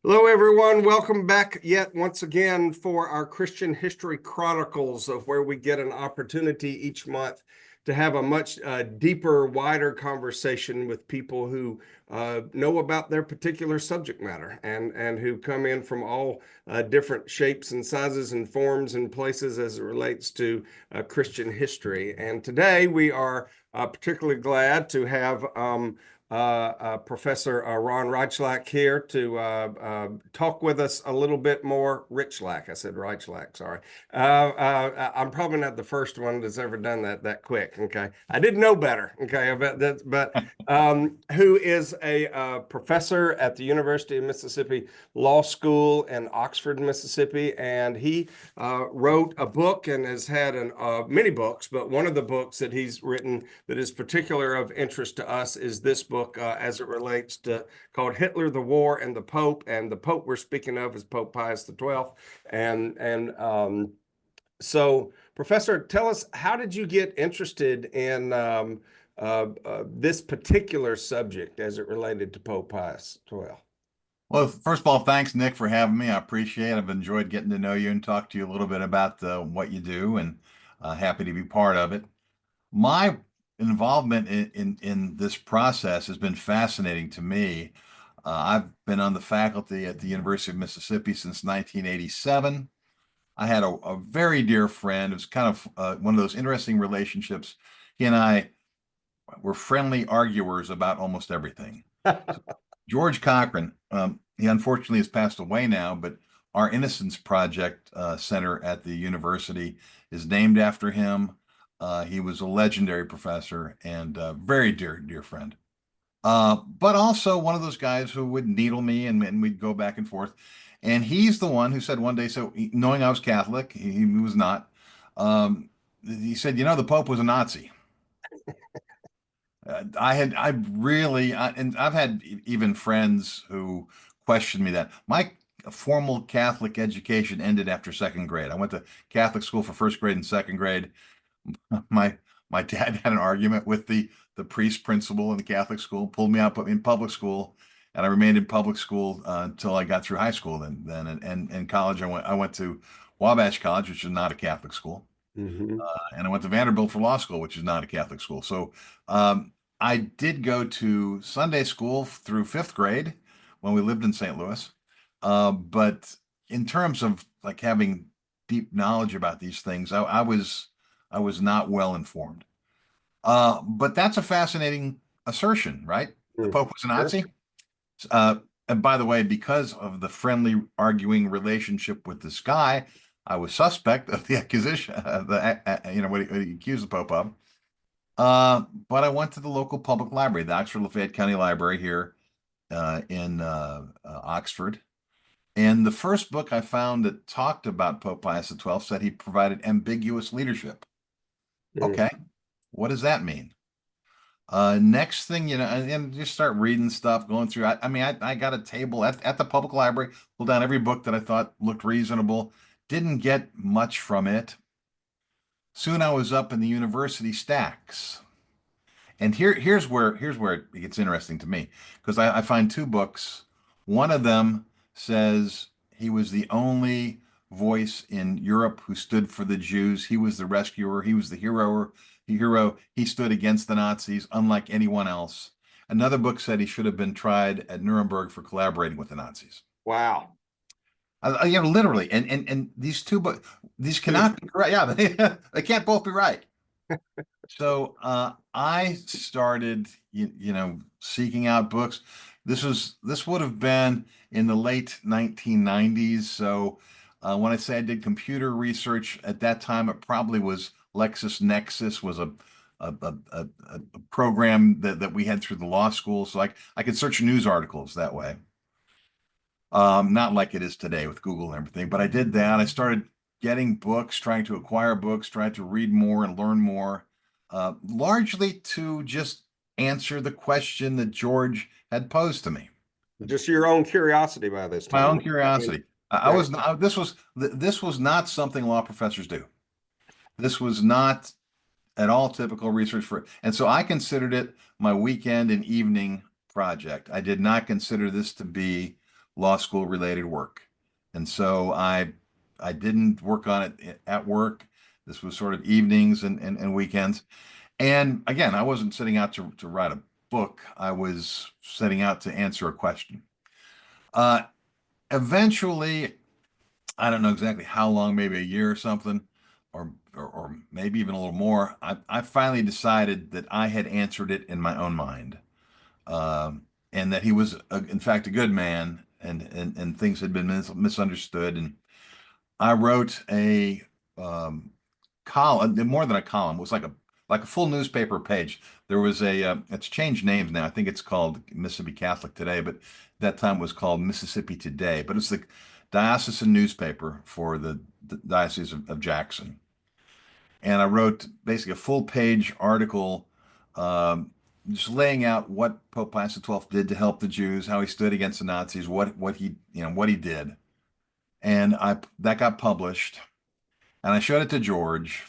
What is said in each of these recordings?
Hello, everyone. Welcome back yet once again for our Christian History Chronicles, of where we get an opportunity each month to have a much deeper, wider conversation with people who know about their particular subject matter and who come in from all different shapes and sizes and forms and places as it relates to Christian history. And today we are particularly glad to have Professor Ron Rychlak here to talk with us a little bit more. Rychlak, I said Rychlak, sorry. I'm probably not the first one that's ever done that quick, okay? I didn't know better, okay? But who is a professor at the University of Mississippi Law School in Oxford, Mississippi, and he wrote a book and has had many books, but one of the books that he's written that is particular of interest to us is this book as it relates to called Hitler, the War, and the Pope. And the Pope we're speaking of is Pope Pius XII. So, Professor, tell us, how did you get interested in this particular subject as it related to Pope Pius XII? Well, first of all, thanks, Nick, for having me. I appreciate it. I've enjoyed getting to know you and talk to you a little bit about what you do, and happy to be part of it. My involvement in this process has been fascinating to me. I've been on the faculty at the University of Mississippi since 1987. I had a very dear friend. It was kind of one of those interesting relationships. He and I were friendly arguers about almost everything. George Cochran, he unfortunately has passed away now, but our Innocence Project Center at the university is named after him. He was a legendary professor and a very dear friend. But also one of those guys who would needle me and we'd go back and forth. And he's the one who said one day, so knowing I was Catholic, he was not, he said, the Pope was a Nazi. And I've had even friends who questioned me that. My formal Catholic education ended after second grade. I went to Catholic school for first grade and second grade. My my dad had an argument with the priest principal in the Catholic school, pulled me out, put me in public school, and I remained in public school until I got through high school. And college, I went to Wabash College, which is not a Catholic school, Mm-hmm. and I went to Vanderbilt for law school, which is not a Catholic school. So I did go to Sunday school through fifth grade when we lived in St. Louis. But in terms of like having deep knowledge about these things, I was not well informed. But that's a fascinating assertion, right? The Pope was a Sure. Nazi. Uh, and by the way, because of the friendly arguing relationship with this guy, I was suspect of the accusation, what he accused the Pope of. But I went to the local public library, the Oxford Lafayette County Library here in Oxford. And the first book I found that talked about Pope Pius XII said he provided ambiguous leadership. Mm. Okay, what does that mean? Next thing, and just start reading stuff, going through. I got a table at the public library, pulled down every book that I thought looked reasonable. Didn't get much from it. Soon I was up in the university stacks. And here's where it gets interesting to me, because I find two books. One of them says he was the only voice in Europe who stood for the Jews. He was the rescuer. He was the hero. He stood against the Nazis, unlike anyone else. Another book said he should have been tried at Nuremberg for collaborating with the Nazis. Wow. Literally, and these two books, these cannot be correct. Yeah, they can't both be right. So I started, seeking out books. This would have been in the late 1990s. So when I say I did computer research at that time, it probably was LexisNexis was a program that we had through the law school. So I could search news articles that way. Not like it is today with Google and everything, but I did that. I started getting books, trying to acquire books, trying to read more and learn more, largely to just answer the question that George had posed to me. Just your own curiosity by this My time. own curiosity. I Right. was not, this was not something law professors do. This was not at all typical research and so I considered it my weekend and evening project. I did not consider this to be law school related work. And so I didn't work on it at work. This was sort of evenings and weekends. And again, I wasn't setting out to write a book. I was setting out to answer a question. Uh, Eventually, I don't know exactly how long, maybe a year or something, or maybe even a little more. I finally decided that I had answered it in my own mind, and that he was, in fact, a good man, and things had been misunderstood. And I wrote a um, column, more than a column. It was like a full newspaper page. There was it's changed names now. I think it's called Mississippi Catholic Today, but that time it was called Mississippi Today. But it's the diocesan newspaper for the Diocese of Jackson. And I wrote basically a full page article, um, just laying out what Pope Pius XII did to help the Jews, how he stood against the Nazis, what he what he did. And I that got published, and I showed it to George,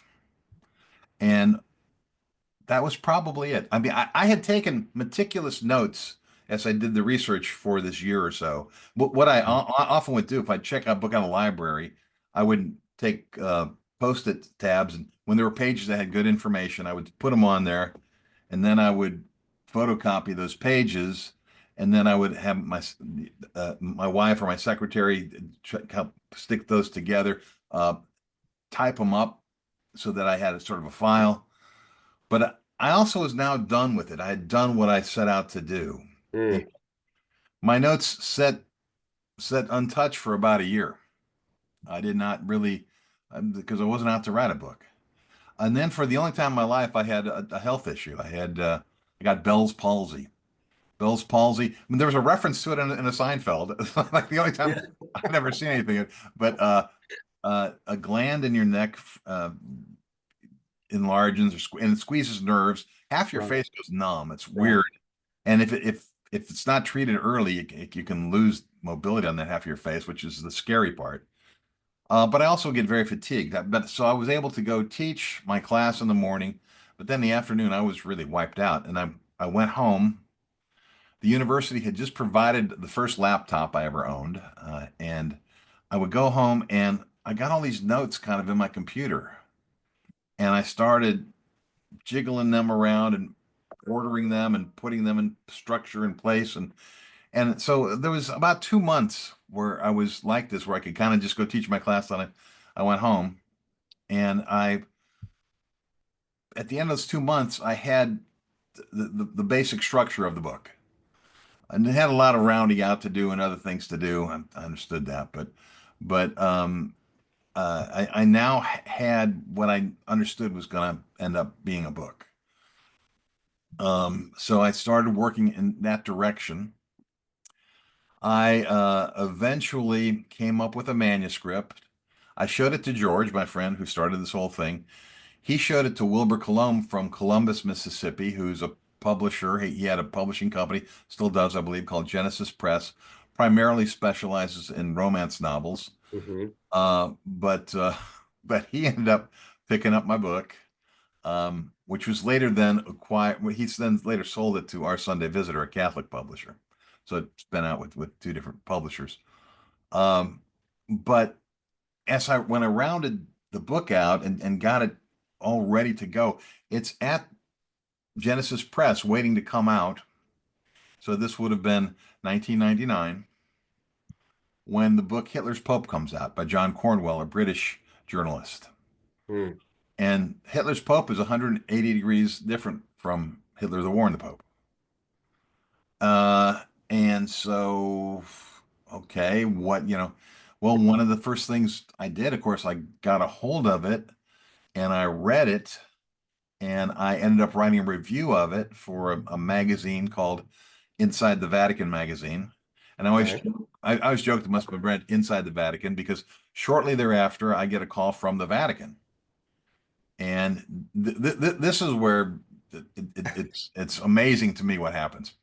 and that was probably it. I mean, I had taken meticulous notes as I did the research for this year or so. What I often would do if I check out a book out of a library, I would take post-it tabs, and when there were pages that had good information, I would put them on there, and then I would photocopy those pages, and then I would have my wife or my secretary help stick those together, type them up so that I had a sort of a file. But I also was now done with it. I had done what I set out to do. And Mm. my notes set untouched for about a year. I did not really, because I wasn't out to write a book. And then for the only time in my life, I had a health issue. I got Bell's palsy. Bell's palsy. I mean, there was a reference to it in a Seinfeld. It's like the only time Yeah. I've never seen anything. But a gland in your neck enlarges and it squeezes nerves. Half your Right. face goes numb. It's Right. weird. And if it's not treated early, you can lose mobility on that half of your face, which is the scary part. But I also get very fatigued. But so I was able to go teach my class in the morning, but then the afternoon I was really wiped out, and I went home. The university had just provided the first laptop I ever owned, and I would go home and I got all these notes kind of in my computer, and I started jiggling them around and ordering them and putting them in structure in place. And so there was about 2 months where I was like this, where I could kind of just go teach my class on it. I went home and I, at the end of those 2 months, I had the basic structure of the book. And it had a lot of rounding out to do and other things to do. I understood that, but I now had what I understood was going to end up being a book. So I started working in that direction. I eventually came up with a manuscript. I showed it to George, my friend who started this whole thing. He showed it to Wilbur Colomb from Columbus, Mississippi, who's a publisher. He had a publishing company, still does, I believe, called Genesis Press, primarily specializes in romance novels. Hmm. But but he ended up picking up my book, which was later then acquired. He's then later sold it to Our Sunday Visitor, a Catholic publisher. So it's been out with two different publishers. Um, but when I rounded the book out and got it all ready to go, it's at Genesis Press waiting to come out. So this would have been 1999 when the book Hitler's Pope comes out by John Cornwell, a British journalist. Mm. And Hitler's Pope is 180 degrees different from Hitler the War and the Pope. And so, okay, well, one of the first things I did, of course, I got a hold of it and I read it, and I ended up writing a review of it for a magazine called Inside the Vatican magazine. And Okay. I always joked it must have been read Inside the Vatican because shortly thereafter I get a call from the Vatican. And this is where it's amazing to me what happens.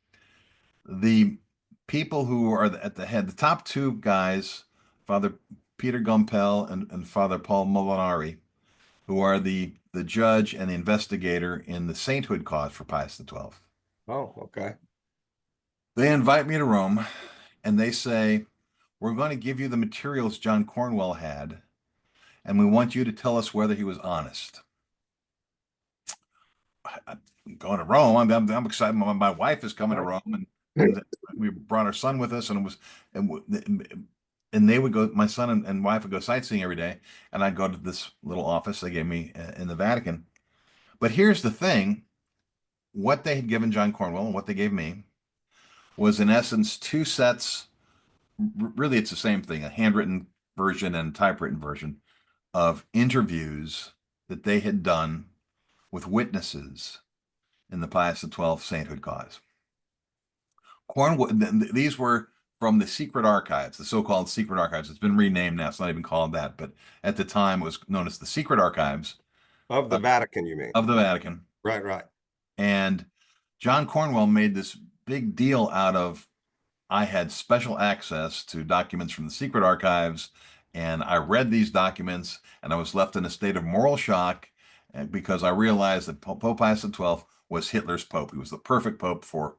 The people who are at the head, the top two guys, Father Peter Gumpel and Father Paul Molinari, who are the judge and the investigator in the sainthood cause for Pius XII. Oh, okay. They invite me to Rome and they say, we're going to give you the materials John Cornwell had, and we want you to tell us whether he was honest. I'm going to Rome. I'm excited. My wife is coming to Rome, and we brought our son with us, and it was and they would go. My son and wife would go sightseeing every day, and I'd go to this little office they gave me in the Vatican. But here's the thing: what they had given John Cornwell and what they gave me was, in essence, two sets. Really, it's the same thing: a handwritten version and a typewritten version of interviews that they had done with witnesses in the Pius XII sainthood cause. These were from the secret archives, the so-called secret archives. It's been renamed now. It's not even called that, but at the time it was known as the secret archives Of the Vatican, you mean? of the Vatican. Right, right. And John Cornwell made this big deal out of, I had special access to documents from the secret archives, and I read these documents, and I was left in a state of moral shock because I realized that Pope Pius XII was Hitler's pope. He was the perfect pope for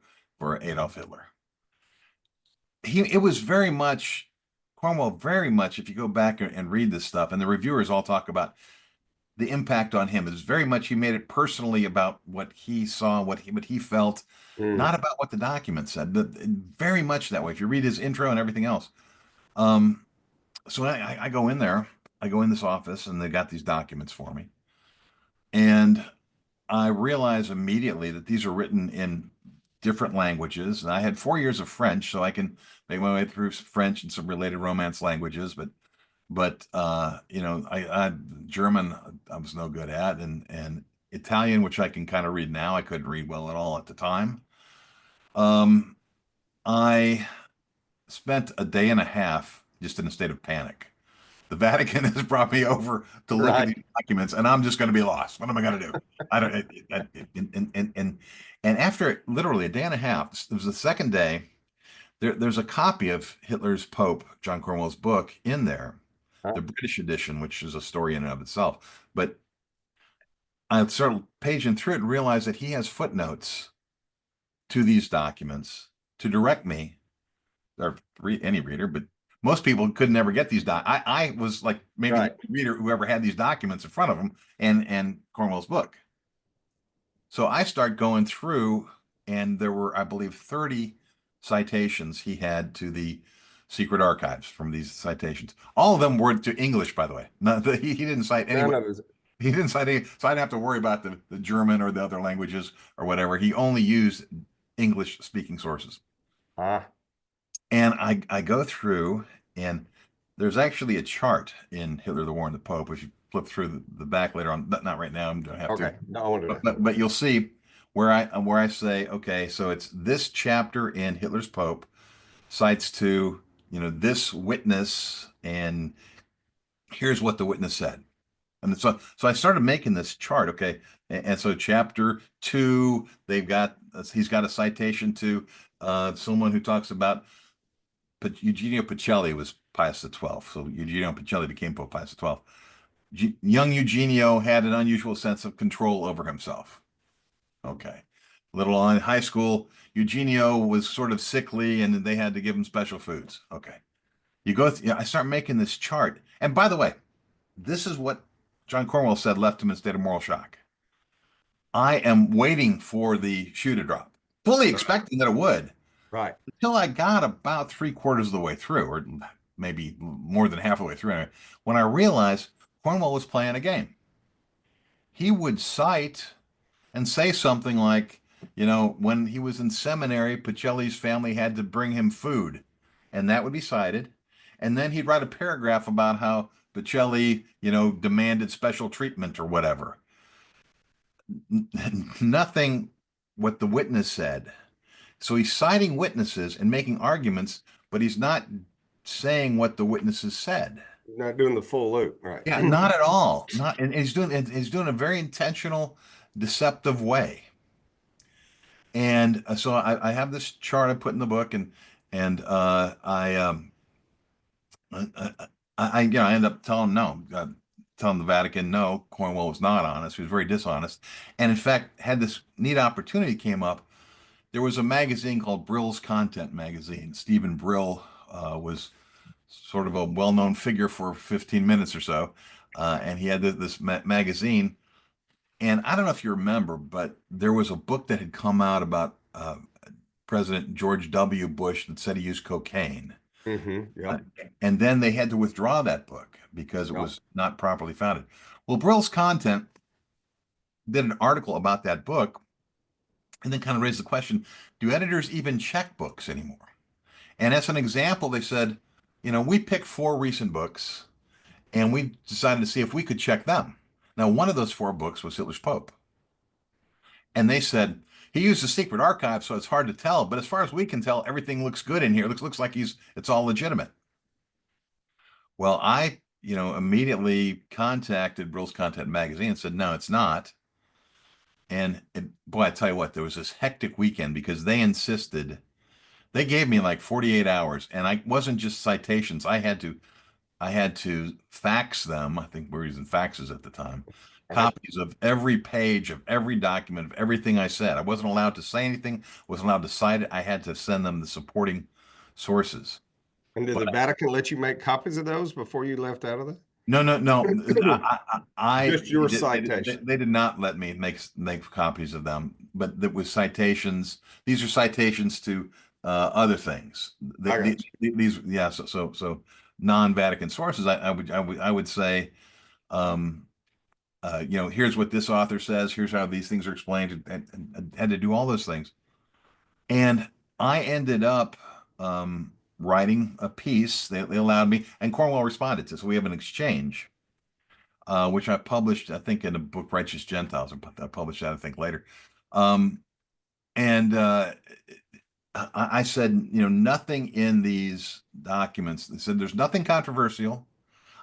Adolf Hitler. It was very much, Cornwell very much, if you go back and read this stuff, and the reviewers all talk about the impact on him, is very much, he made it personally about what he saw, what he felt, not about what the document said, but very much that way. If you read his intro and everything else. So I go in there, I go in this office, and they got these documents for me. And I realize immediately that these are written in different languages. And I had 4 years of French, so I can make my way through French and some related Romance languages. But you know, I German I was no good at, and Italian, which I can kind of read now, I couldn't read well at all at the time. I spent a day and a half just in a state of panic. The Vatican has brought me over to look at these documents, and I'm just going to be lost. What am I going to do? I don't. And after literally a day and a half, it was the second day. There's a copy of Hitler's Pope, John Cornwell's book, in there, the British edition, which is a story in and of itself. But I started paging through it and realized that he has footnotes to these documents to direct me, or any reader, but most people could never get these I was like maybe the reader who ever had these documents in front of them, and Cornwell's book. So I start going through, and there were, I believe, 30 citations he had to the secret archives from these citations. All of them were to English, by the way. He didn't cite any. He didn't cite any, so I didn't have to worry about the German or the other languages or whatever. He only used English speaking sources. And I go through, and there's actually a chart in Hitler, the War, and the Pope. If you flip through the back later on, not right now, I'm gonna have to. No, but you'll see where I say, okay, so it's this chapter in Hitler's Pope cites to, you know, this witness, and here's what the witness said. And so I started making this chart, okay, and so chapter 2, he's got a citation to someone who talks about Eugenio Pacelli was Pius XII. So Eugenio Pacelli became Pope Pius XII. Young Eugenio had an unusual sense of control over himself. Okay. Little on high school, Eugenio was sort of sickly, and they had to give him special foods. Okay. I start making this chart. And by the way, this is what John Cornwell said left him in a state of moral shock. I am waiting for the shoe to drop, fully expecting that it would. Right. Until I got about 3/4 of the way through, or maybe more than half the way through, anyway, when I realized Cornwell was playing a game. He would cite and say something like, you know, when he was in seminary, Pacelli's family had to bring him food, and that would be cited. And then he'd write a paragraph about how Pacelli, you know, demanded special treatment or whatever. Nothing what the witness said. So he's citing witnesses and making arguments, but he's not saying what the witnesses said. Not doing the full loop, right? Yeah, not at all. And he's doing a very intentional, deceptive way. And so I have this chart I put in the book, and I end up telling telling the Vatican no, Cornwell was not honest. He was very dishonest, and in fact had this neat opportunity came up. There was a magazine called Brill's Content Magazine. Stephen Brill was sort of a well-known figure for 15 minutes or so. And he had this magazine. And I don't know if you remember, but there was a book that had come out about President George W. Bush that said he used cocaine. Uh, Yep. and then they had to withdraw that book because it Yep. was not properly founded. Well, Brill's Content did an article about that book and then kind of raised the question, do editors even check books anymore? And as an example, they said, we picked four recent books and we decided to see if we could check them. Now, one of those four books was Hitler's Pope. And they said, he used a secret archive, so it's hard to tell. But as far as we can tell, everything looks good in here. Looks like it's all legitimate. Well, I, immediately contacted Brill's Content magazine and said, no, it's not. And boy, I tell you what, there was this hectic weekend because they insisted. They gave me like 48 hours, and I wasn't just citations. I had to fax them. I think we were using faxes at the time. Right. Copies of every page of every document of everything I said. I wasn't allowed to say anything, wasn't allowed to cite it. I had to send them the supporting sources. And did But the Vatican let you make copies of those before you left out of no, no, no. Just your They did not let me make copies of them, but it was citations. These are citations to other things. I got These, yeah. So non-Vatican sources. I would say, um, here's what this author says. Here's how these things are explained, and had to do all those things. And I ended up writing a piece. They allowed me, and Cornwell responded to. So we have an exchange, which I published, I think, in a book, Righteous Gentiles. I published that, I think, later. And I said, nothing in these documents. They said there's nothing controversial.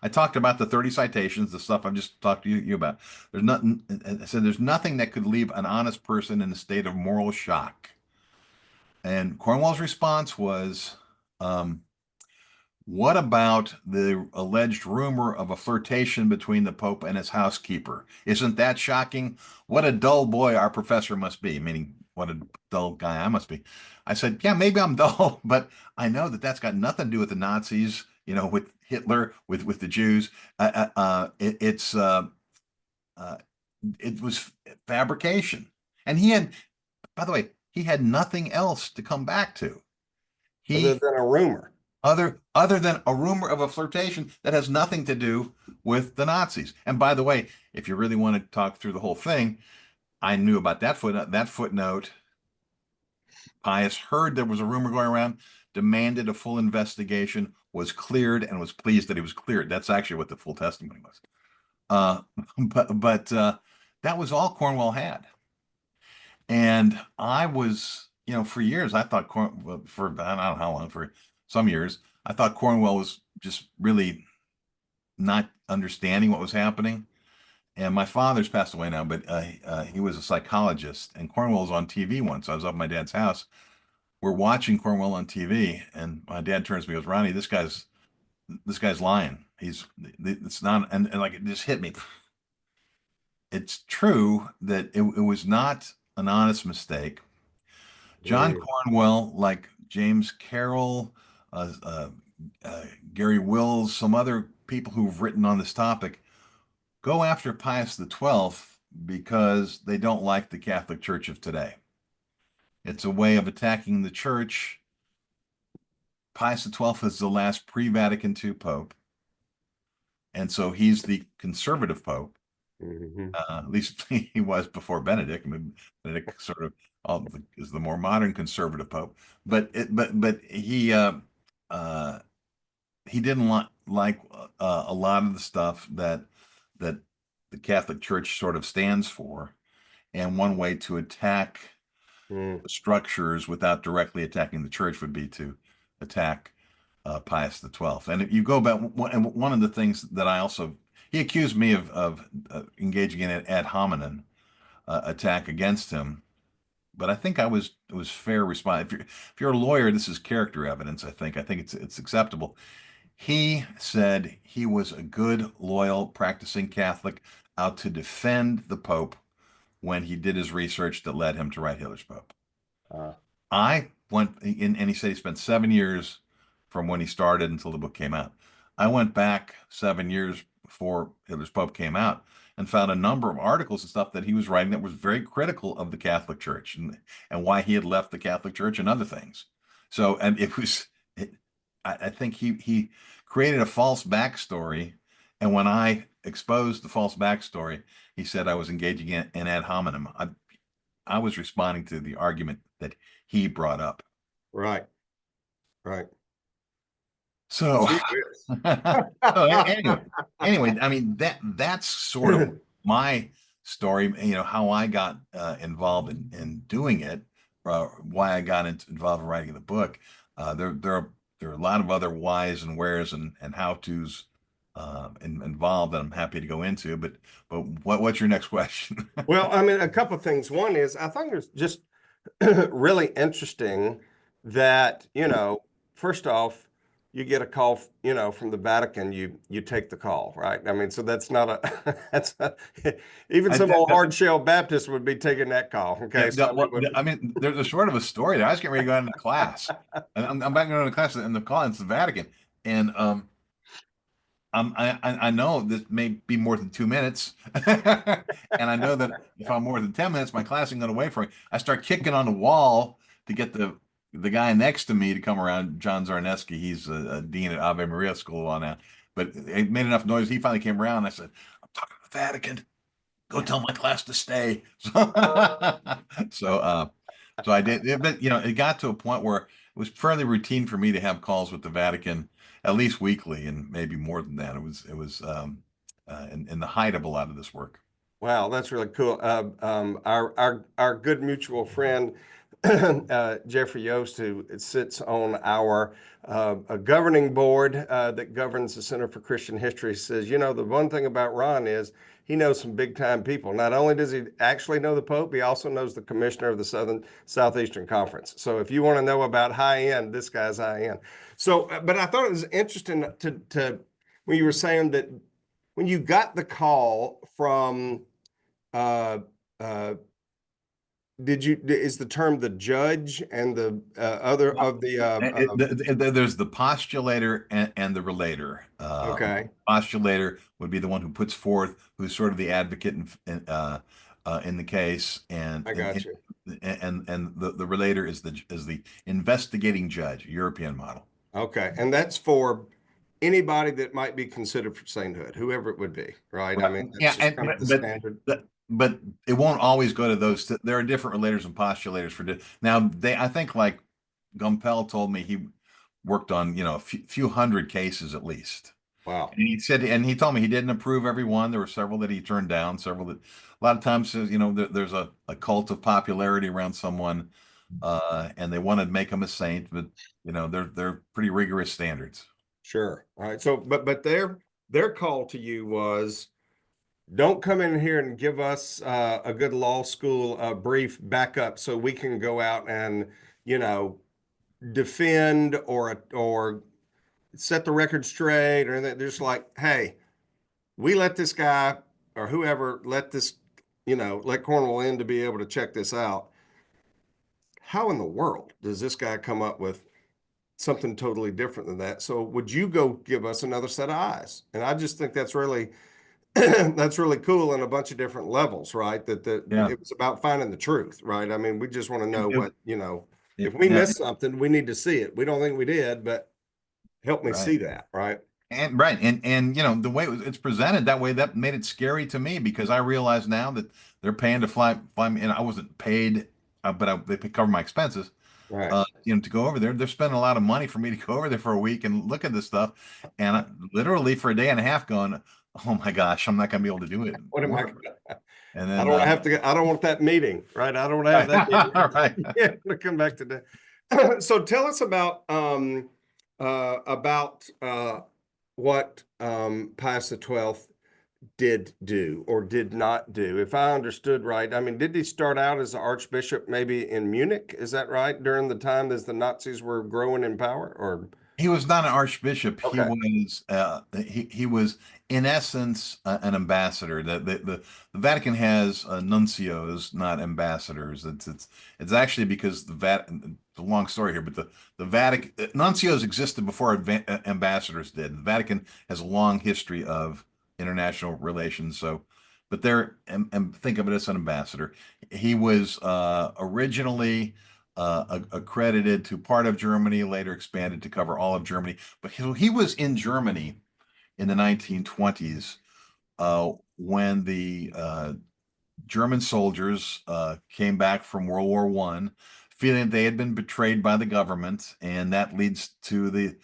I talked about the 30 citations, the stuff I've just talked to you about. There's nothing. I said there's nothing that could leave an honest person in a state of moral shock. And Cornwell's response was, what about the alleged rumor of a flirtation between the Pope and his housekeeper? Isn't that shocking? What a dull boy our professor must be, meaning what a dull guy I must be. I said, yeah, maybe I'm dull, but I know that that's got nothing to do with the Nazis, with Hitler, with the Jews. It was fabrication. And by the way, he had nothing else to come back to. other He than a rumor. other than a rumor of a flirtation that has nothing to do with the Nazis. And by the way, if you really want to talk through the whole thing, I knew about that footnote. Pius heard there was a rumor going around, demanded a full investigation, was cleared, and was pleased that he was cleared. That's actually what the full testimony was. Uh, but that was all Cornwell had. And I was, for years, I thought for I don't know how long, for some years, I thought Cornwell was just really not understanding what was happening. And my father's passed away now, but he was a psychologist, and Cornwell was on TV once. I was up at my dad's house. We're watching Cornwell on TV, and my dad turns to me and goes, Ronnie, this guy's lying. It's not, and like it just hit me. It's true that it was not an honest mistake. John Mm. Cornwell, like James Carroll, uh, uh, Gary Wills, some other people who've written on this topic, go after Pius XII because they don't like the Catholic Church of today. It's a way of attacking the church. Pius XII is the last pre-Vatican II pope, and so he's the conservative pope. Mhm. At least he was before Benedict. I mean, Benedict sort of is the more modern conservative pope, but uh, he didn't like a lot of the stuff that the Catholic Church sort of stands for, and one way to attack Mm. structures without directly attacking the church would be to attack Pius XII. And if you go back, and one of the things that he accused me of engaging in an ad hominem attack against him, but I think it was fair response. If you're a lawyer, this is character evidence. I think it's acceptable. He said he was a good, loyal, practicing Catholic out to defend the Pope when he did his research that led him to write Hitler's Pope. Uh, I went in, and he said he spent 7 years from when he started until the book came out. I went back 7 years before Hitler's Pope came out and found a number of articles and stuff that he was writing that was very critical of the Catholic Church and why he had left the Catholic Church and other things. So, and it was, I think he created a false backstory. And when I exposed the false backstory, he said I was engaging in ad hominem. I was responding to the argument that he brought up. Right. Right. So, so anyway, I mean that's sort of my story. You know how I got involved in doing it, why I got involved in writing the book. There are a lot of other whys and wheres and how tos involved that I'm happy to go into. But what's your next question? Well, I mean, a couple of things. One is I think it's just really interesting that, you know, first off, you get a call, you know, from the Vatican, you take the call, right? I mean, so that's not a that's not, even some old hard shell Baptist would be taking that call. Okay. So I mean, there's a sort of a story there. I was getting ready to go into class, and I'm back going to class, and the call it's the Vatican, and I know this may be more than 2 minutes, and I know that if I'm more than 10 minutes, my class isn't going to wait for me. I start kicking on the wall to get the guy next to me to come around, John Zarneski. He's a dean at Ave Maria School on that. But it made enough noise. He finally came around. I said, "I'm talking to the Vatican. Go tell my class to stay." So I did. But you know, it got to a point where it was fairly routine for me to have calls with the Vatican at least weekly, and maybe more than that. It was in the height of a lot of this work. Wow, that's really cool. Our good mutual friend Jeffrey Yost, who sits on our a governing board that governs the Center for Christian History, says, you know, the one thing about Ron is he knows some big time people. Not only does he actually know the Pope, he also knows the commissioner of the Southeastern Conference. So if you want to know about high end, this guy's high end. So, but I thought it was interesting to when you were saying that when you got the call from uh, uh, is the term the judge and the other of the There's the postulator and the relator. okay. Postulator would be the one who puts forth, who's sort of the advocate in the case, I got you. and the relator is the investigating judge, European model. Okay, and that's for anybody that might be considered for sainthood, whoever it would be, right? I mean, Yeah, that's just kind of the standard. but it won't always go to those. There are different relators and postulators for now. I think like Gumpel told me he worked on a few hundred cases at least. Wow. And he told me he didn't approve every one. There were several that he turned down. Several that a lot of times there's a cult of popularity around someone, and they wanted to make him a saint, but they're pretty rigorous standards. Sure. All right. So, but their call to you was, don't come in here and give us a good law school brief backup so we can go out and defend or set the record straight, or they're just like, hey, we let this guy or whoever let Cornwall in to be able to check this out. How in the world does this guy come up with something totally different than that? So would you go give us another set of eyes? And I just think that's really that's really cool on a bunch of different levels, right? It was about finding the truth, right? I mean, we just want to know if we missed something, we need to see it. We don't think we did, but help me see that, right? And the way it's presented that way, that made it scary to me, because I realize now that they're paying to fly me, and I wasn't paid, but they cover my expenses. Right. To go over there. They're spending a lot of money for me to go over there for a week and look at this stuff. And I, literally for a day and a half going, oh my gosh, I'm not going to be able to do it. What am I? And then I don't have to. I don't want that meeting, right? I don't have that meeting. Right. Yeah, to come back to that. So tell us about what Pius XII did do or did not do. If I understood right, I mean, did he start out as an archbishop maybe in Munich? Is that right? During the time as the Nazis were growing in power, or He was not an archbishop. Okay. He was in essence an ambassador. The Vatican has nuncios, not ambassadors. It's actually because the Vatican. It's a long story here, but the Vatican nuncios existed before ambassadors did. The Vatican has a long history of international relations. So, but and think of it as an ambassador. He was originally accredited to part of Germany, later expanded to cover all of Germany. But he was in Germany in the 1920s when the German soldiers came back from World War One, feeling they had been betrayed by the government, and that leads to the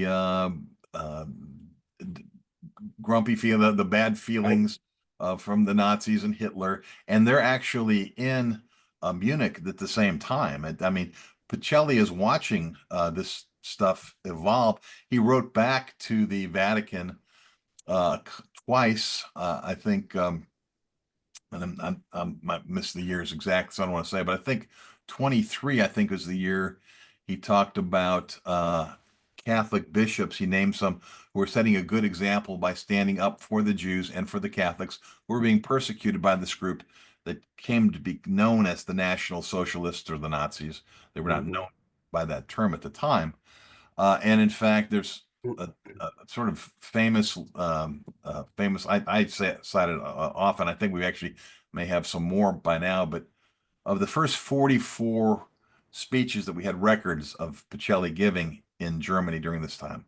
uh, grumpy feel, the bad feelings from the Nazis and Hitler, and they're actually in Munich at the same time. I mean, Pacelli is watching this stuff evolve. He wrote back to the Vatican twice, I think, and I might miss the years exact, so I don't want to say, but I think 23, I think, was the year he talked about Catholic bishops. He named some who were setting a good example by standing up for the Jews and for the Catholics who were being persecuted by this group that came to be known as the National Socialists or the Nazis. They were not known by that term at the time. And in fact, there's a sort of famous. I say cited often. I think we actually may have some more by now, but of the first 44 speeches that we had records of Pacelli giving in Germany during this time,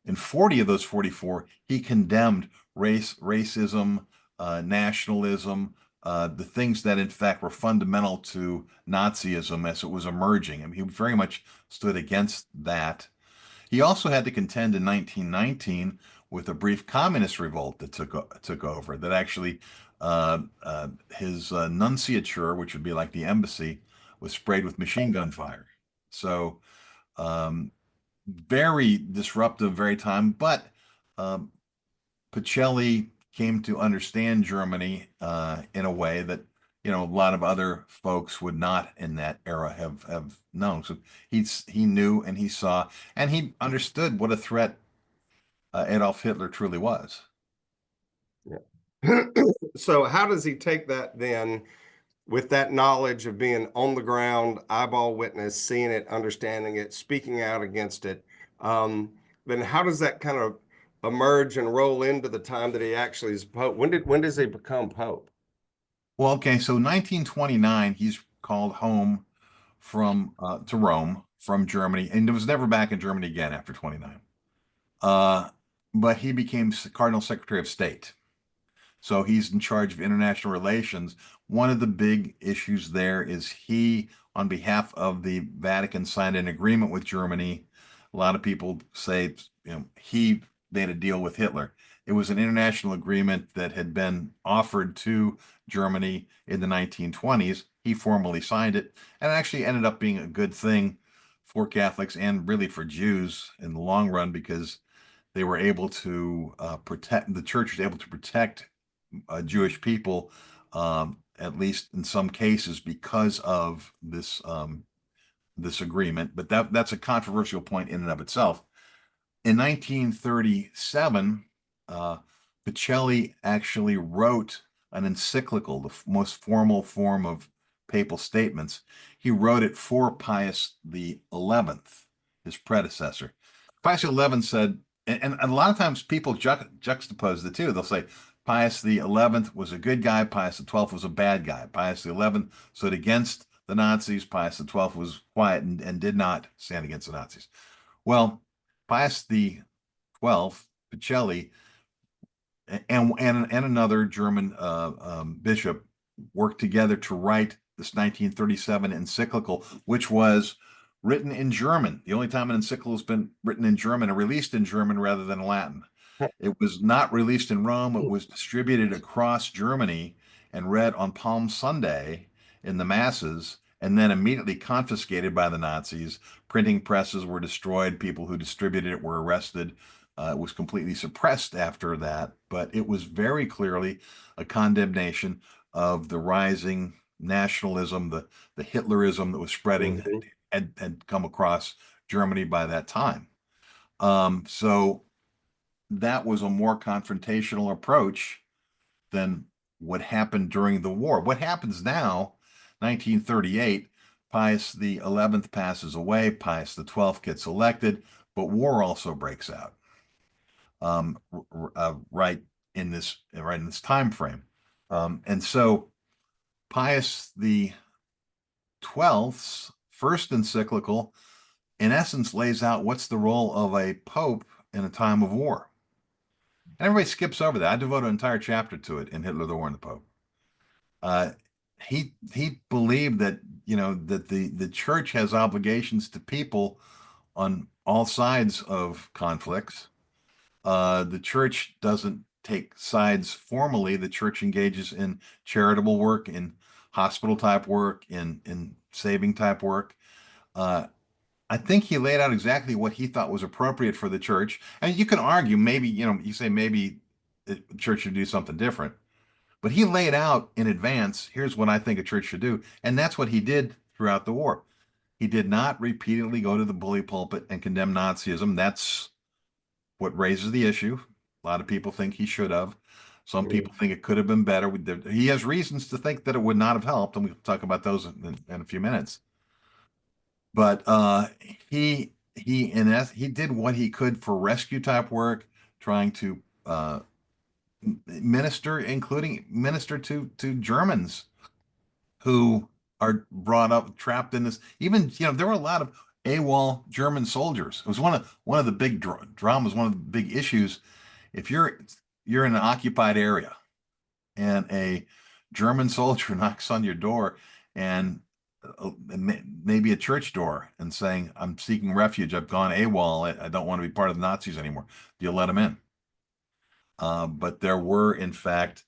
in 40 of those 44, he condemned racism, nationalism, the things that in fact were fundamental to Nazism as it was emerging. I mean, he very much stood against that. He also had to contend in 1919 with a brief communist revolt that took over. That actually, his nunciature, which would be like the embassy, was sprayed with machine gun fire. So, very disruptive, very time. But Pacelli came to understand Germany in a way that a lot of other folks would not in that era have known. So he knew and he saw and he understood what a threat Adolf Hitler truly was. Yeah. So how does he take that then with that knowledge of being on the ground, eyeball witness, seeing it, understanding it, speaking out against it? Then how does that kind of emerge and roll into the time that he actually is Pope? When does he become Pope? Well, okay, so 1929, he's called home from to Rome from Germany, and was never back in Germany again after 29. Uh, but he became Cardinal Secretary of State. So he's in charge of international relations. One of the big issues there is he, on behalf of the Vatican, signed an agreement with Germany. A lot of people say, he made a deal with Hitler. It was an international agreement that had been offered to Germany in the 1920s. He formally signed it, and it actually ended up being a good thing for Catholics and really for Jews in the long run because they were able to protect, the church was able to protect Jewish people, at least in some cases, because of this agreement. But that's a controversial point in and of itself. In 1937, Pacelli actually wrote an encyclical, the most formal form of papal statements. He wrote it for Pius XI, his predecessor. Pius XI said, and a lot of times people juxtapose the two. They'll say Pius XI was a good guy, Pius XII was a bad guy. Pius XI stood against the Nazis, Pius XII was quiet and did not stand against the Nazis. Well, Pius XII, Pacelli, and another German bishop worked together to write this 1937 encyclical, which was written in German. The only time an encyclical has been written in German and released in German rather than Latin. It was not released in Rome. It was distributed across Germany and read on Palm Sunday in the masses, and then immediately confiscated by the Nazis. Printing presses were destroyed. People who distributed it were arrested. It was completely suppressed after that, but it was very clearly a condemnation of the rising nationalism, the Hitlerism that was spreading had come across Germany by that time. So that was a more confrontational approach than what happened during the war. What happens now, 1938, Pius the 11th passes away, Pius the 12th gets elected, but war also breaks out. Right in this time frame. And so Pius the 12th's first encyclical, in essence, lays out what's the role of a pope in a time of war. And everybody skips over that. I devote an entire chapter to it in Hitler, the War, and the Pope. Uh, he believed that that the church has obligations to people on all sides of conflicts. The church doesn't take sides formally. The church engages in charitable work, in hospital type work, in saving type work. Uh, I think he laid out exactly what he thought was appropriate for the church. And you can argue maybe, you say maybe the church should do something different. But he laid out in advance, here's what I think a church should do. And that's what he did throughout the war. He did not repeatedly go to the bully pulpit and condemn Nazism. That's what raises the issue. A lot of people think he should have. Some people think it could have been better. He has reasons to think that it would not have helped, and we'll talk about those in a few minutes. But he did what he could for rescue type work, trying to minister to Germans who are brought up trapped in this. Even there were a lot of AWOL German soldiers. It was one of the big dramas, one of the big issues. If you're in an occupied area and a German soldier knocks on your door and maybe a church door and saying, "I'm seeking refuge. I've gone AWOL. I don't want to be part of the Nazis anymore." Do you let him in? But there were, in fact,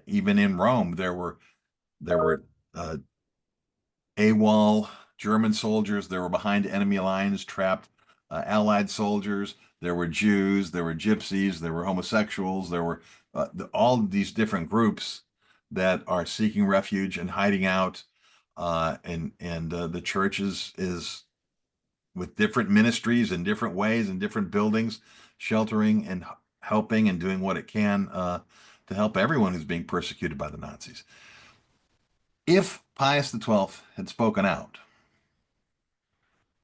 even in Rome, there were AWOL German soldiers. There were behind enemy lines trapped Allied soldiers. There were Jews. There were gypsies. There were homosexuals. There were all of these different groups that are seeking refuge and hiding out. And the church is with different ministries in different ways in different buildings, sheltering and helping and doing what it can to help everyone who's being persecuted by the Nazis. If Pius XII had spoken out,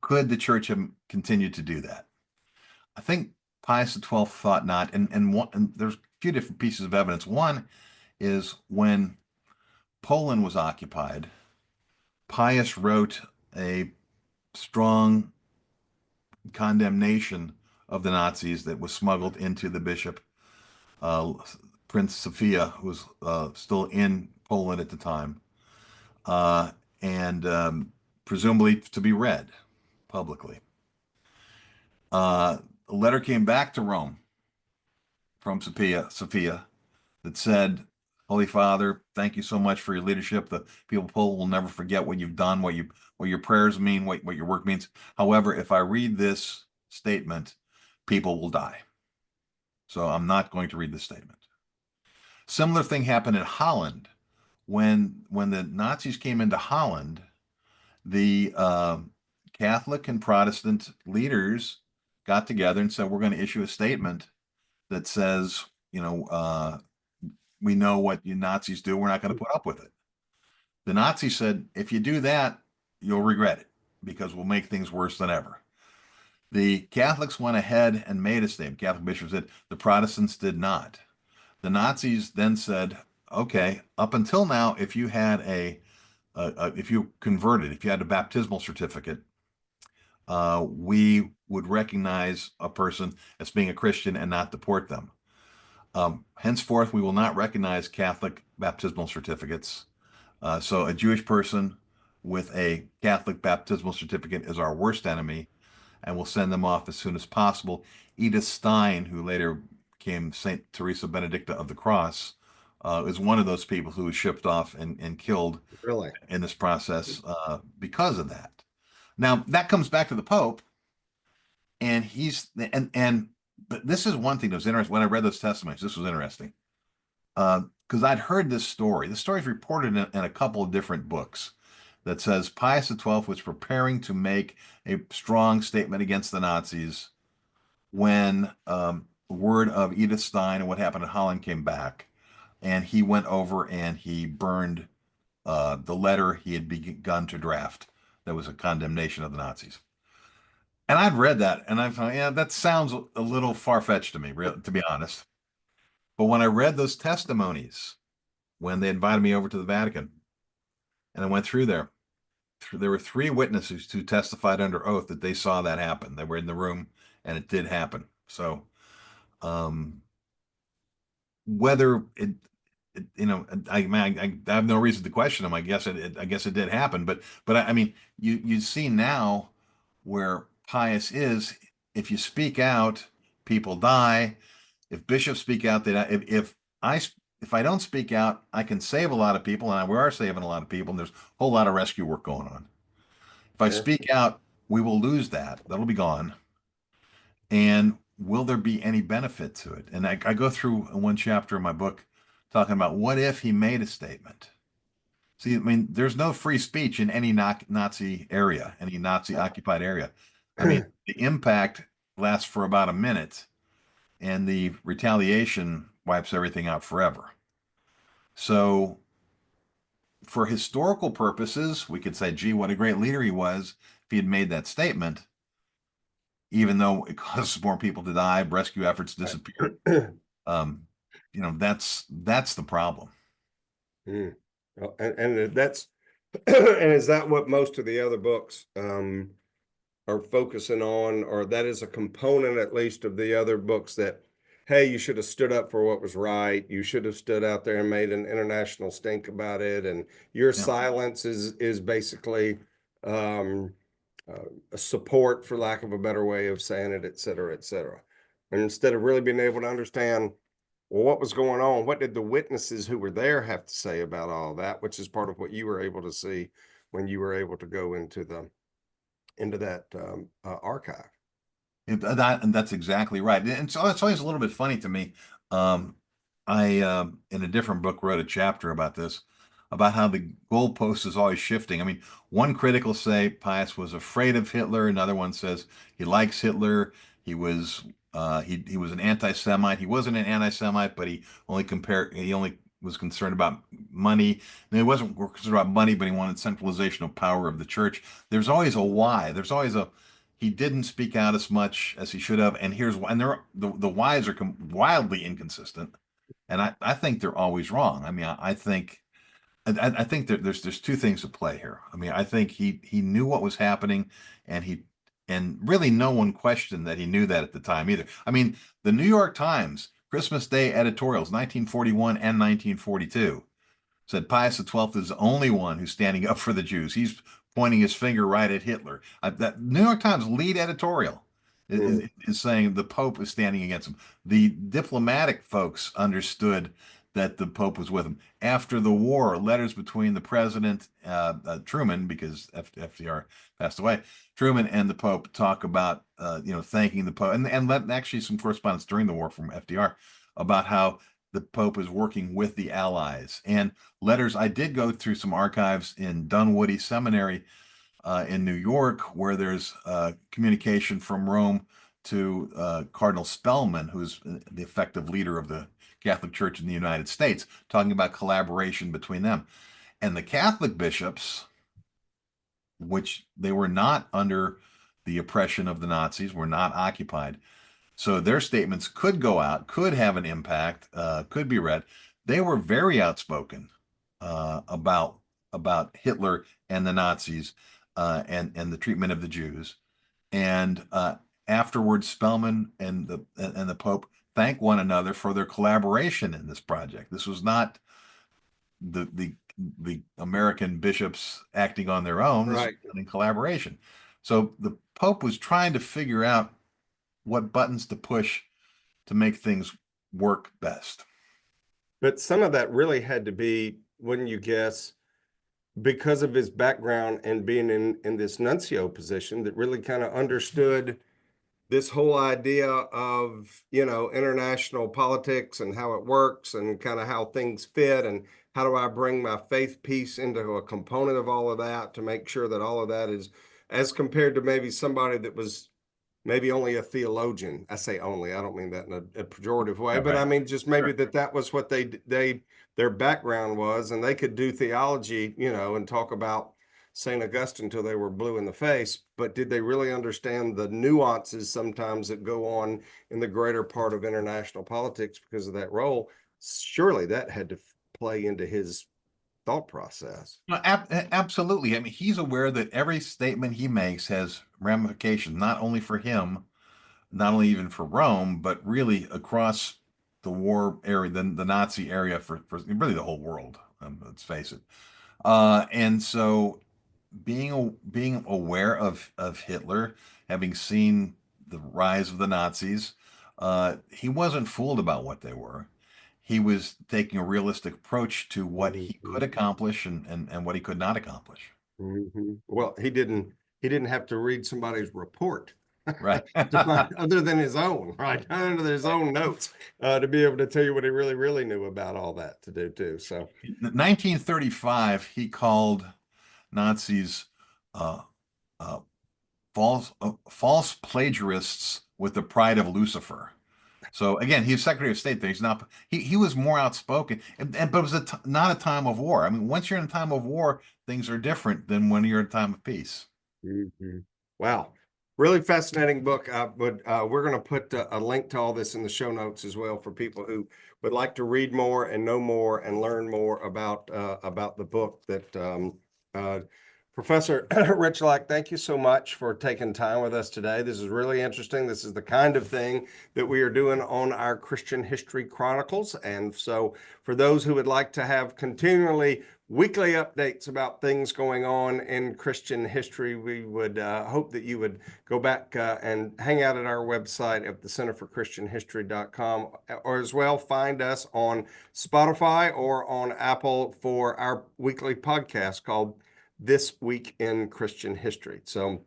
could the church have continued to do that? I think Pius XII thought not, and there's a few different pieces of evidence. One is when Poland was occupied, Pius wrote a strong condemnation of the Nazis that was smuggled into the bishop, Prince Sophia, who was still in Poland at the time, and presumably to be read publicly. A letter came back to Rome from Sophia that said, "Holy Father, thank you so much for your leadership. The people of Poland will never forget what you've done, what your prayers mean, what your work means. However, if I read this statement, people will die. So I'm not going to read this statement." Similar thing happened in Holland. When the Nazis came into Holland, the Catholic and Protestant leaders got together and said, "We're going to issue a statement that says, we know what you Nazis do. We're not going to put up with it." The Nazis said, "If you do that, you'll regret it because we'll make things worse than ever." The Catholics went ahead and made a statement. Catholic bishops did. The Protestants did not. The Nazis then said, "Okay, up until now, if you had if you converted, if you had a baptismal certificate, we would recognize a person as being a Christian and not deport them. Henceforth, we will not recognize Catholic baptismal certificates. So a Jewish person with a Catholic baptismal certificate is our worst enemy, and we'll send them off as soon as possible." Edith Stein, who later became Saint Teresa Benedicta of the Cross, is one of those people who was shipped off and killed Really? in this process because of that. Now that comes back to the Pope, and but this is one thing that was interesting when I read those testimonies. This was interesting because I'd heard this story. The story is reported in a couple of different books that says Pius XII was preparing to make a strong statement against the Nazis when word of Edith Stein and what happened in Holland came back, and he went over and he burned the letter he had begun to draft. That was a condemnation of the Nazis. And I'd read that, and I thought, yeah, that sounds a little far-fetched to me, to be honest. But when I read those testimonies, when they invited me over to the Vatican, and I went through there were three witnesses who testified under oath that they saw that happen. They were in the room, and it did happen. So, um, whether I have no reason to question them. I guess it did happen. But I mean, you see now where Pius is. If you speak out, people die. If bishops speak out, they die. If I don't speak out, I can save a lot of people, and we are saving a lot of people. And there's a whole lot of rescue work going on. If I Sure. speak out, we will lose that. That'll be gone. And will there be any benefit to it? And I go through one chapter in my book talking about what if he made a statement. See, I mean, there's no free speech in any Nazi area, any Nazi occupied area. I mean, the impact lasts for about a minute, and the retaliation wipes everything out forever. So, for historical purposes, we could say, gee, what a great leader he was if he had made that statement, even though it causes more people to die, rescue efforts disappear. Um, that's the problem. Well, and that's and is that what most of the other books are focusing on, or that is a component at least of the other books that, hey, you should have stood up for what was right. You should have stood out there and made an international stink about it. And your Yeah. silence is basically um, a support, for lack of a better way of saying it, et cetera, et cetera. And instead of really being able to understand, well, what was going on? What did the witnesses who were there have to say about all that, which is part of what you were able to see when you were able to go into that archive. And that's exactly right. And so it's always a little bit funny to me. Um, I, in a different book, wrote a chapter about this, about how the goalpost is always shifting. I mean, one critic will say Pius was afraid of Hitler. Another one says he likes Hitler. He was an anti-Semite. He wasn't an anti-Semite, but he only was concerned about money. And he wasn't concerned about money, but he wanted centralization of power of the church. There's always a why. There's always a he didn't speak out as much as he should have, and here's why. And the whys are wildly inconsistent, and I think they're always wrong. I mean, I think that there's two things at play here. I mean, I think he knew what was happening, and really no one questioned that he knew that at the time either. I mean, the New York Times Christmas Day editorials, 1941 and 1942, said Pius XII is the only one who's standing up for the Jews. He's pointing his finger right at Hitler. That New York Times lead editorial is saying the Pope is standing against him. The diplomatic folks understood that the Pope was with him. After the war, letters between the president, Truman, because FDR passed away, Truman and the Pope talk about, thanking the Pope, and actually some correspondence during the war from FDR about how the Pope is working with the Allies. And letters, I did go through some archives in Dunwoody Seminary in New York, where there's communication from Rome to Cardinal Spellman, who's the effective leader of the Catholic Church in the United States, talking about collaboration between them. And the Catholic bishops, which they were not under the oppression of the Nazis, were not occupied. So their statements could go out, could have an impact, could be read. They were very outspoken about Hitler and the Nazis and the treatment of the Jews. And afterwards, Spellman and the Pope thank one another for their collaboration in this project. This was not the American bishops acting on their own. This was Right. in collaboration. So the Pope was trying to figure out what buttons to push to make things work best. But some of that really had to be, wouldn't you guess, because of his background and being in this nuncio position, that really kind of understood this whole idea of, international politics and how it works and kind of how things fit, and how do I bring my faith piece into a component of all of that to make sure that all of that is, as compared to maybe somebody that was maybe only a theologian. I say only, I don't mean that in a pejorative way, Yeah, but I right. mean just maybe Sure. that was what their background was, and they could do theology, and talk about St. Augustine till they were blue in the face, but did they really understand the nuances sometimes that go on in the greater part of international politics because of that role? Surely that had to play into his thought process. No, absolutely. I mean, he's aware that every statement he makes has ramifications, not only for him, not only even for Rome, but really across the war area, the Nazi area for really the whole world. Let's face it. And so being aware of Hitler, having seen the rise of the Nazis, he wasn't fooled about what they were. He was taking a realistic approach to what he Mhm. could accomplish and what he could not accomplish. Well, he didn't have to read somebody's report Right. other than his own, right? Other than his own notes, to be able to tell you what he really, really knew about all that to do too. So, In 1935, he called Nazis uh, uh, false plagiarists with the pride of Lucifer. So again, he's Secretary of State. There, he's not. He was more outspoken, but it was not a time of war. I mean, once you're in a time of war, things are different than when you're in a time of peace. wow, really fascinating book. We're going to put a link to all this in the show notes as well for people who would like to read more and know more and learn more about the book that uh, Professor Rychlak, thank you so much for taking time with us today. This is really interesting. This is the kind of thing that we are doing on our Christian History Chronicles. And so for those who would like to have continually weekly updates about things going on in Christian history, we would hope that you would go back and hang out at our website at the Center for Christian History.com, or as well find us on Spotify or on Apple for our weekly podcast called This Week in Christian History. So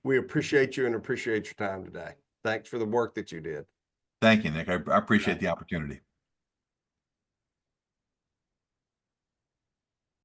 we appreciate you and appreciate your time today. Thanks for the work that you did. Thank you, Nick. I appreciate the opportunity.